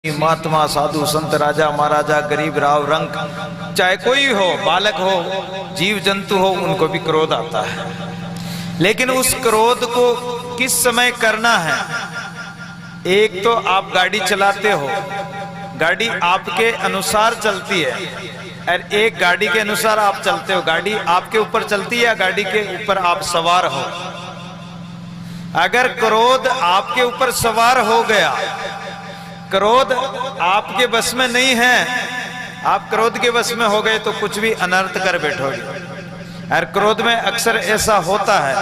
महात्मा साधु संत राजा महाराजा गरीब राव रंक चाहे कोई हो, बालक हो, जीव जंतु हो, उनको भी क्रोध आता है। लेकिन उस क्रोध को किस समय करना है? एक तो आप गाड़ी चलाते हो, गाड़ी आपके अनुसार चलती है, और एक गाड़ी के अनुसार आप चलते हो। गाड़ी आपके ऊपर चलती है या गाड़ी के ऊपर आप सवार हो? अगर क्रोध आपके ऊपर सवार हो गया, क्रोध आपके बस में नहीं है, आप क्रोध के बस में हो गए तो कुछ भी अनर्थ कर बैठोगे। और क्रोध में अक्सर ऐसा होता है,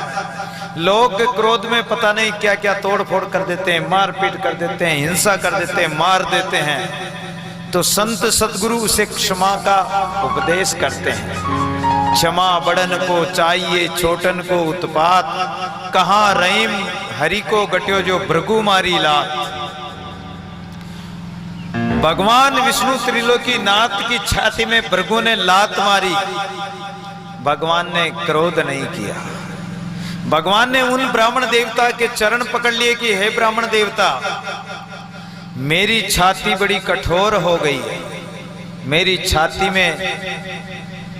लोग क्रोध में पता नहीं क्या क्या तोड़ फोड़ कर देते हैं, मारपीट कर देते हैं, हिंसा कर देते हैं, मार देते हैं। तो संत सदगुरु उसे क्षमा का उपदेश करते हैं। क्षमा बड़न को चाहिए, छोटन को उत्पात, कहाँ रहीम हरि को गट्यो जो भृगु मारी लात। भगवान विष्णु त्रिलोकी नाथ की छाती में भृगु ने लात मारी, भगवान ने क्रोध नहीं किया। भगवान ने उन ब्राह्मण देवता के चरण पकड़ लिए कि हे ब्राह्मण देवता, मेरी छाती बड़ी कठोर हो गई है, मेरी छाती में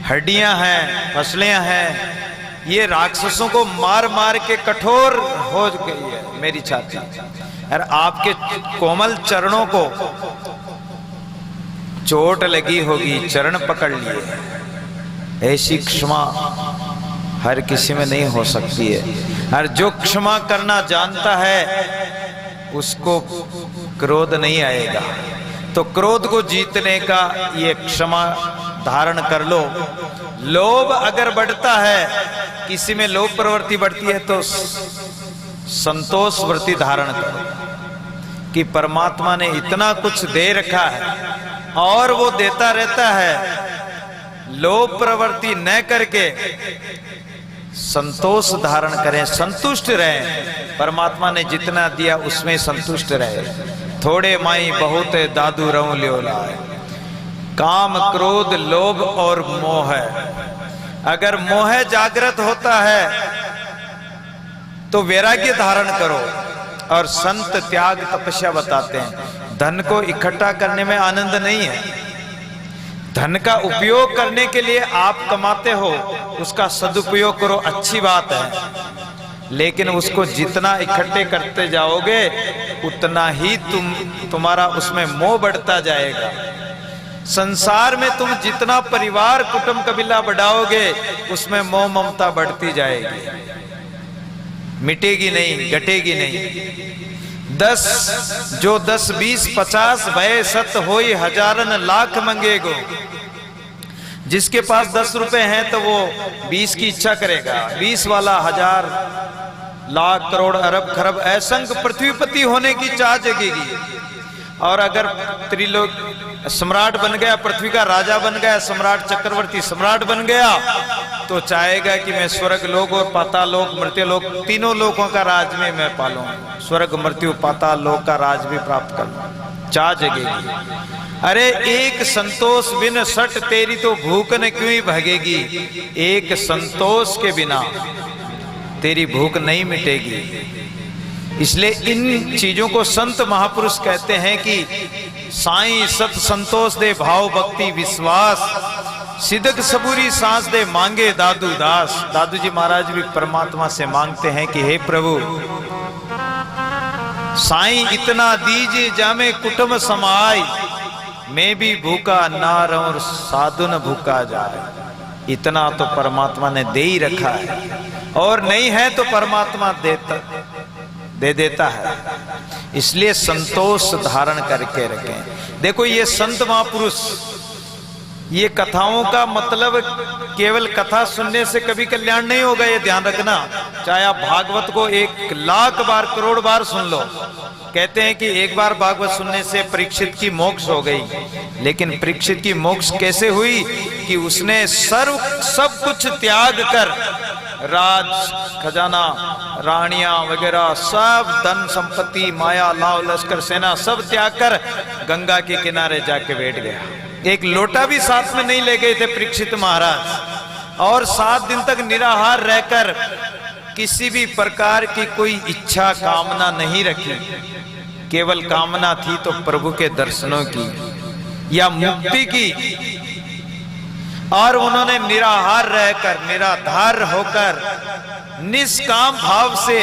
हड्डियां हैं, पसलियां हैं, ये राक्षसों को मार मार के कठोर हो गई है मेरी छाती, और आपके कोमल चरणों को चोट लगी होगी, चरण पकड़ लिए। ऐसी क्षमा हर किसी में नहीं हो सकती है। और जो क्षमा करना जानता है उसको क्रोध नहीं आएगा। तो क्रोध को जीतने का ये क्षमा धारण कर लो। लोभ अगर बढ़ता है, किसी में लोभ प्रवृत्ति बढ़ती है, तो संतोष वृत्ति धारण करो कि परमात्मा ने इतना कुछ दे रखा है और वो देता रहता है। लोभ प्रवृत्ति न करके संतोष धारण करें, संतुष्ट रहें। परमात्मा ने जितना दिया उसमें संतुष्ट रहे। थोड़े माई बहुत दादू रहूं लियो लाए। काम क्रोध लोभ और मोह है। अगर मोह जागृत होता है तो वैराग्य धारण करो। और संत त्याग तपस्या बताते हैं। धन को इकट्ठा करने में आनंद नहीं है, धन का उपयोग करने के लिए आप कमाते हो, उसका सदुपयोग करो, अच्छी बात है। लेकिन उसको जितना इकट्ठे करते जाओगे उतना ही तुम्हारा उसमें मोह बढ़ता जाएगा। संसार में तुम जितना परिवार कुटुंब कबीला बढ़ाओगे उसमें मोह ममता बढ़ती जाएगी, मिटेगी नहीं, घटेगी नहीं। 10 20 50 भय सत होई हजारन लाख मंगेगो। जिसके पास 10 रुपए हैं तो वो 20 की इच्छा करेगा, 20 वाला 1000 लाख करोड़ अरब खरब असंख्य पृथ्वीपति होने की चाह जगेगी। और अगर त्रिलोक सम्राट बन गया, पृथ्वी का राजा बन गया, सम्राट चक्रवर्ती सम्राट बन गया, तो चाहेगा कि मैं स्वर्ग लोक और पाताल लोक, मृत्यु लोक, तीनों लोकों का राज में मैं पालूं, स्वर्ग मृत्यु पाताल लोक का राज भी प्राप्त कर लूं, चाह जगेगी। अरे एक संतोष बिन सट तेरी तो भूख न क्यों ही भागेगी। एक संतोष के बिना तेरी भूख नहीं मिटेगी। इसलिए इन चीजों को संत महापुरुष कहते हैं कि साईं सत संतोष दे भाव भक्ति विश्वास, सिदक सबूरी सांस दे मांगे दादू दास। दादू जी महाराज भी परमात्मा से मांगते हैं कि हे प्रभु, साईं इतना दीजिए जामे कुटुंब समाई, मैं भी भूखा ना रहूं साधु न भूखा जाए। इतना तो परमात्मा ने दे ही रखा है, और नहीं है तो परमात्मा दे देता है। इसलिए संतोष धारण करके रखें। देखो ये संत महापुरुष, ये कथाओं का मतलब केवल कथा सुनने से कभी कल्याण नहीं होगा, ये ध्यान रखना। चाहे आप भागवत को 1 लाख बार करोड़ बार सुन लो। कहते हैं कि एक बार भागवत सुनने से परीक्षित की मोक्ष हो गई, लेकिन परीक्षित की मोक्ष कैसे हुई? कि उसने सब कुछ त्याग कर, राज खजाना रानियां वगैरह सब, धन संपत्ति माया लाव लश्कर सेना सब त्याग कर गंगा के किनारे जाके बैठ गया। एक लोटा भी साथ में नहीं ले गए थे परीक्षित महाराज। और 7 दिन तक निराहार रहकर किसी भी प्रकार की कोई इच्छा कामना नहीं रखी। केवल कामना थी तो प्रभु के दर्शनों की या मुक्ति की, और उन्होंने निराहार रहकर, निराधार होकर, निष्काम भाव से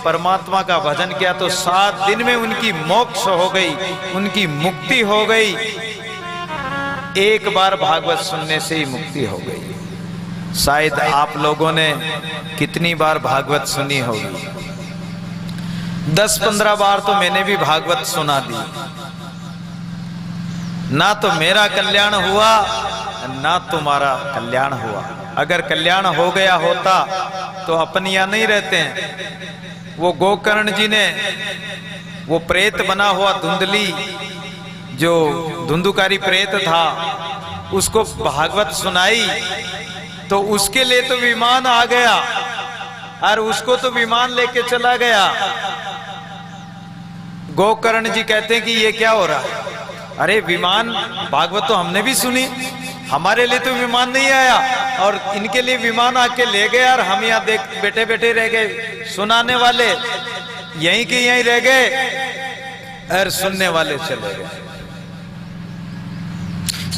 परमात्मा का भजन किया तो 7 दिन में उनकी मोक्ष हो गई, उनकी मुक्ति हो गई। एक बार भागवत सुनने से ही मुक्ति हो गई। शायद आप लोगों ने कितनी बार भागवत सुनी होगी? 10-15 बार तो मैंने भी भागवत सुना दी। ना तो मेरा कल्याण हुआ, ना तुम्हारा कल्याण हुआ। अगर कल्याण हो गया होता तो अपन यहाँ नहीं रहते हैं। वो गोकर्ण जी ने वो प्रेत बना हुआ धुंधली, जो धुंधुकारी प्रेत था, उसको भागवत सुनाई तो उसके लिए तो विमान आ गया और उसको तो विमान लेके चला गया। गोकर्ण जी कहते हैं कि ये क्या हो रहा है? अरे विमान, भागवत तो हमने भी सुनी, हमारे लिए तो विमान नहीं आया और इनके लिए विमान आके ले गए और हम यहाँ देख बैठे बैठे रह गए। सुनाने वाले यहीं के यहीं रह गए और सुनने वाले चले गए।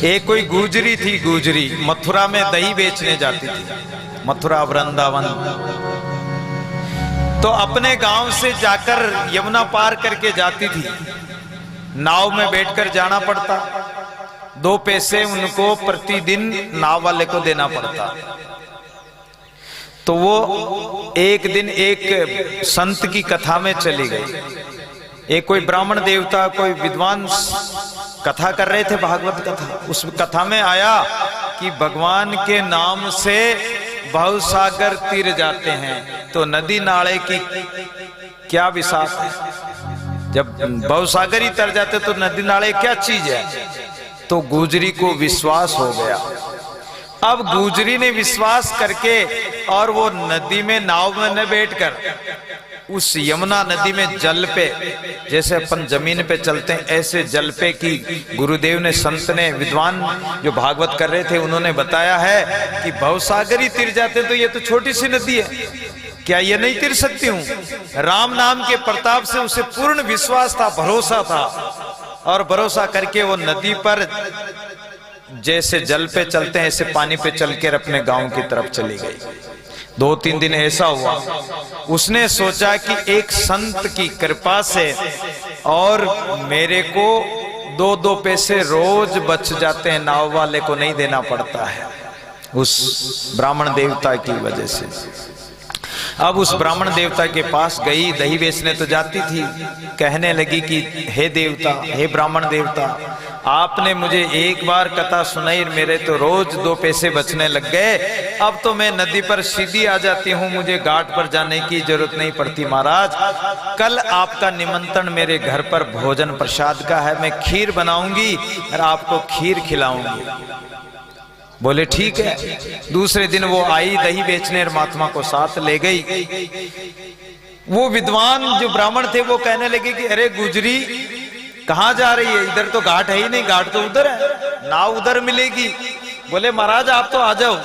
एक कोई गुजरी थी, गुजरी मथुरा में दही बेचने जाती थी, मथुरा वृंदावन। तो अपने गांव से जाकर यमुना पार करके जाती थी। नाव में बैठकर जाना पड़ता, 2 पैसे उनको प्रतिदिन नाव वाले को देना पड़ता। तो वो एक दिन एक संत की कथा में चली गई। एक कोई ब्राह्मण देवता, कोई विद्वान कथा कर रहे थे, भागवत कथा। उस कथा में आया कि भगवान के नाम से भवसागर तीर जाते हैं, तो नदी नाले की क्या विशाल है। जब भवसागर ही तर जाते तो नदी नाले क्या चीज है। तो गुजरी को विश्वास हो गया। अब गुजरी ने विश्वास करके और वो नदी में नाव में न बैठकर उस यमुना नदी में जल पे, जैसे अपन जमीन पे चलते हैं ऐसे जल पे की गुरुदेव ने, संत ने, विद्वान जो भागवत कर रहे थे उन्होंने बताया है कि भवसागर ही तिर जाते तो ये तो छोटी सी नदी है, क्या ये नहीं तिर सकती हूं। राम नाम के प्रताप से उसे पूर्ण विश्वास था, भरोसा था, और भरोसा करके वो नदी पर जैसे जल पे चलते हैं ऐसे पानी पे चलकर अपने गांव की तरफ चली गई। 2-3 दिन ऐसा हुआ, उसने सोचा कि एक संत की कृपा से और मेरे को 2-2 पैसे रोज बच जाते हैं, नाव वाले को नहीं देना पड़ता है, उस ब्राह्मण देवता की वजह से। अब उस ब्राह्मण देवता के पास गई, दही बेचने तो जाती थी, कहने लगी कि हे देवता, हे ब्राह्मण देवता, आपने मुझे एक बार कथा सुनाई, मेरे तो रोज 2 पैसे बचने लग गए। अब तो मैं नदी पर सीधी आ जाती हूँ, मुझे घाट पर जाने की जरूरत नहीं पड़ती। महाराज, कल आपका निमंत्रण मेरे घर पर भोजन प्रसाद का है, मैं खीर बनाऊंगी और आपको खीर खिलाऊंगी। बोले ठीक है। दूसरे दिन वो आई, दही बेचने और महात्मा को साथ ले गई। वो विद्वान जो ब्राह्मण थे वो कहने लगे कि अरे गुजरी कहाँ जा रही है, इधर तो घाट है ही नहीं, घाट तो उधर है, नाव उधर मिलेगी। बोले महाराज आप तो आ जाओ,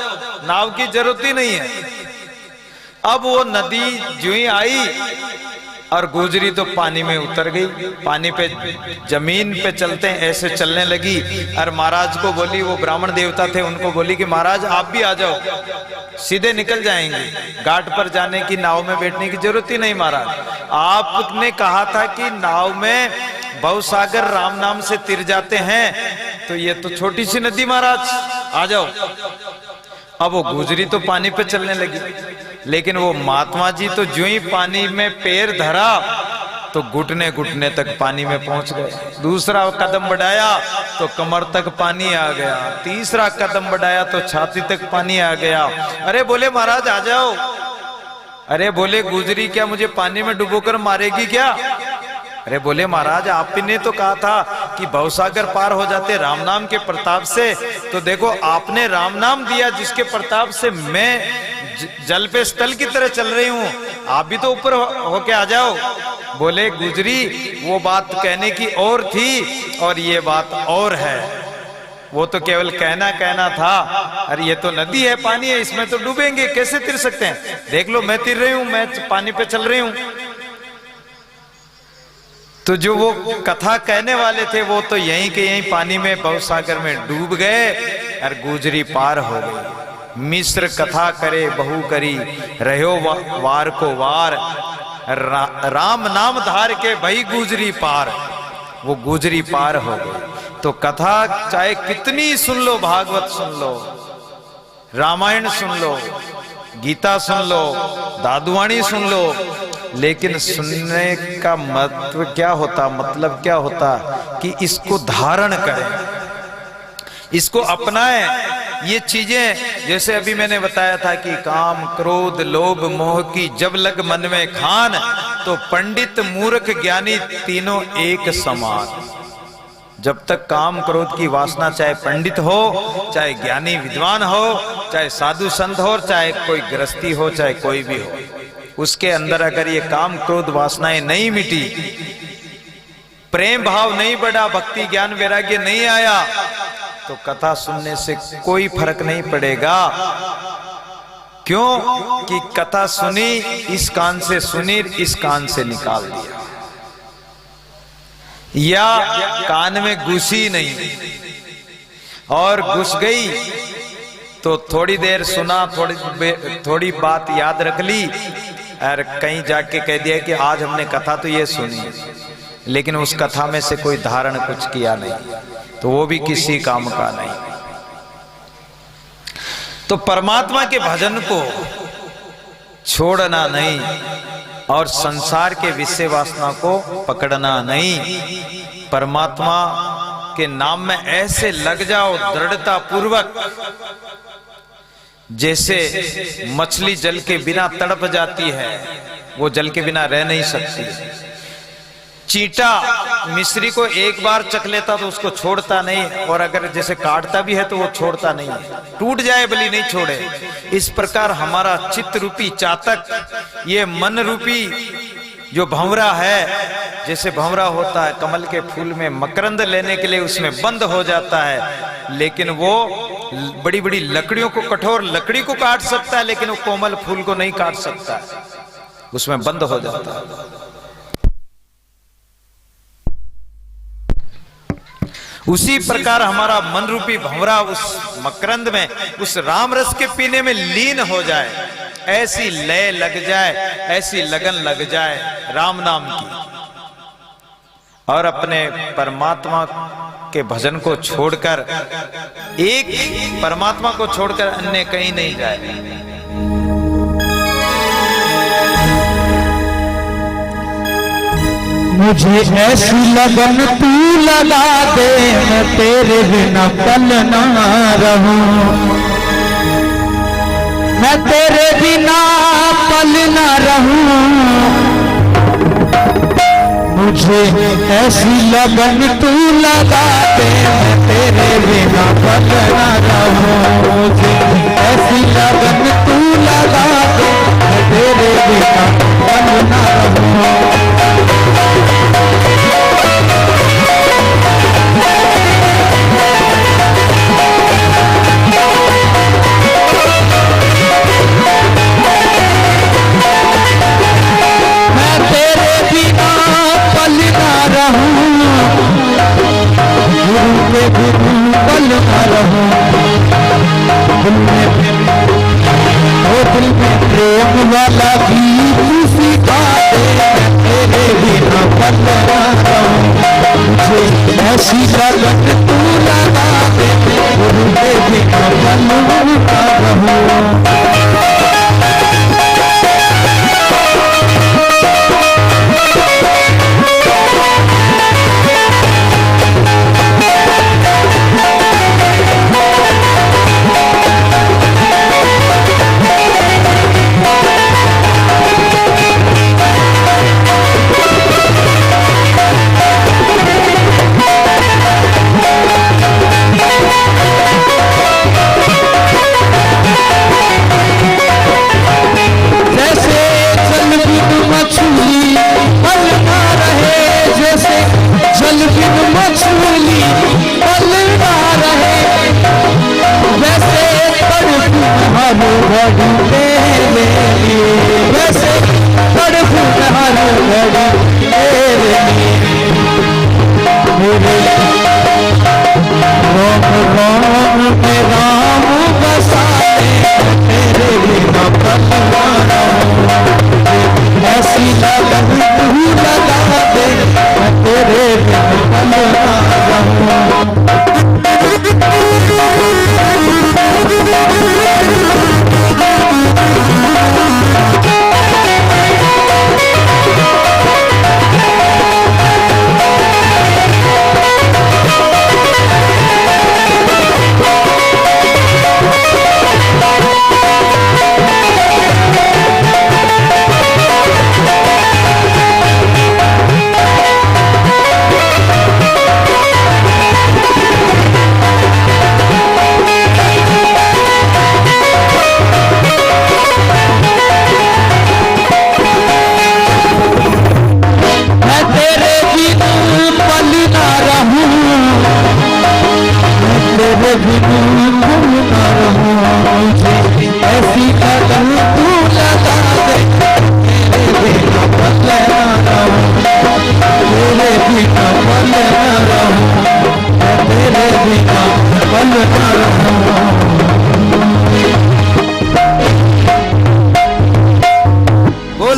नाव की जरूरत ही नहीं है। अब वो नदी जो ही आई और गुजरी तो पानी में उतर गई, पानी पे जमीन पे चलते हैं ऐसे चलने लगी और महाराज को बोली, वो ब्राह्मण देवता थे उनको बोली कि महाराज आप भी आ जाओ, सीधे निकल जाएंगे, घाट पर जाने की, नाव में बैठने की जरूरत ही नहीं। महाराज आपने कहा था कि नाव में भवसागर राम नाम से तिर जाते हैं, तो ये तो छोटी सी नदी, महाराज आ जाओ। अब वो गुजरी तो पानी पे चलने लगी, लेकिन वो महात्मा जी तो जो ही पानी में पैर धरा तो घुटने घुटने तक पानी में पहुंच गए। दूसरा कदम बढ़ाया तो कमर तक पानी आ गया, तीसरा कदम बढ़ाया तो छाती तक पानी आ गया। अरे बोले महाराज आ जाओ। अरे बोले गुजरी क्या मुझे पानी में डुबोकर मारेगी क्या? अरे बोले महाराज आपने तो कहा था कि भवसागर पार हो जाते राम नाम के प्रताप से, तो देखो आपने राम नाम दिया जिसके प्रताप से मैं जल पे स्थल की तरह चल रही हूँ, आप भी तो ऊपर होके आ जाओ। बोले गुजरी वो बात कहने की और थी और ये बात और है, वो तो केवल कहना कहना था। अरे ये तो नदी है, पानी है, इसमें तो डूबेंगे, कैसे तिर सकते हैं? देख लो मैं तिर रही हूँ, मैं पानी पे चल रही हूँ। तो जो वो कथा कहने वाले थे वो तो यहीं के यहीं पानी में भवसागर में डूब गए और गुजरी पार हो गई। मिस्र कथा करे बहु करी रहो वार को वार, राम नाम धार के भई गुजरी पार, वो गुजरी पार हो गई। तो कथा चाहे कितनी सुन लो, भागवत सुन लो, रामायण सुन लो, गीता सुन लो, दादुवाणी सुन लो, लेकिन सुनने का महत्व क्या होता, मतलब क्या होता कि इसको धारण करें, इसको अपनाएं। ये चीजें जैसे अभी मैंने बताया था कि काम क्रोध लोभ मोह की जब लग मन में खान, तो पंडित मूर्ख ज्ञानी तीनों एक समान। जब तक काम क्रोध की वासना, चाहे पंडित हो, चाहे ज्ञानी विद्वान हो, चाहे साधु संत हो, चाहे कोई गृहस्थी हो, चाहे कोई भी हो, उसके अंदर अगर ये काम क्रोध वासनाएं नहीं मिटी, प्रेम भाव नहीं बढ़ा, भक्ति ज्ञान वैराग्य नहीं आया, तो कथा सुनने से कोई फर्क नहीं पड़ेगा। क्यों कि कथा सुनी, इस कान से सुनी, इस कान से निकाल दिया, या कान में घुसी नहीं और घुस गई तो थोड़ी देर सुना, थोड़ी बात याद रख ली और कहीं जाके कह दिया कि आज हमने कथा तो ये सुनी, लेकिन उस कथा में से कोई धारण कुछ किया नहीं, तो वो भी किसी काम का नहीं। तो परमात्मा के भजन को छोड़ना नहीं और संसार के विषय वासना को पकड़ना नहीं। परमात्मा के नाम में ऐसे लग जाओ दृढ़ता पूर्वक, जैसे मछली जल के बिना तड़प जाती है, वो जल के बिना रह नहीं सकती। चींटा मिस्री को एक बार चख लेता तो उसको छोड़ता नहीं, और अगर जैसे काटता भी है तो वो छोड़ता नहीं, टूट जाए भली नहीं छोड़े। इस प्रकार हमारा चित्त रूपी चातक, ये मन रूपी जो भंवरा है, जैसे भंवरा होता है कमल के फूल में मकरंद लेने के लिए उसमें बंद हो जाता है, लेकिन वो बड़ी बड़ी लकड़ियों को, कठोर लकड़ी को काट सकता है, लेकिन वो कोमल फूल को नहीं काट सकता, उसमें बंद हो जाता है। उसी प्रकार हमारा मन रूपी भंवरा उस मकरंद में, उस राम रस के पीने में लीन हो जाए, ऐसी लय लग जाए, ऐसी लगन लग जाए राम नाम की, और अपने परमात्मा के भजन को छोड़कर, एक परमात्मा को छोड़कर अन्य कहीं नहीं जाए। मुझे ऐसी लगन तू लगा दे, मैं तेरे बिना पल ना रहूं, मैं तेरे बिना पल ना रहूं। मुझे ऐसी लगन तू लगा दे, मैं तेरे बिना पल ना रहूं। मुझे ऐसी लगन तू लगा दे, मैं तेरे बिना पल ना रहूं। पल ना रहूं, दिल में प्रेम वाला गीत सिखा दे, तेरे बिना पल ना रहूं। मुझे ऐसी लगन तू लगा दे, तेरे बिना पल ना रहूं।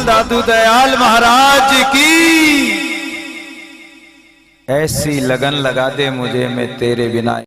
दादू दयाल महाराज की। ऐसी लगन लगा दे मुझे, मैं तेरे बिना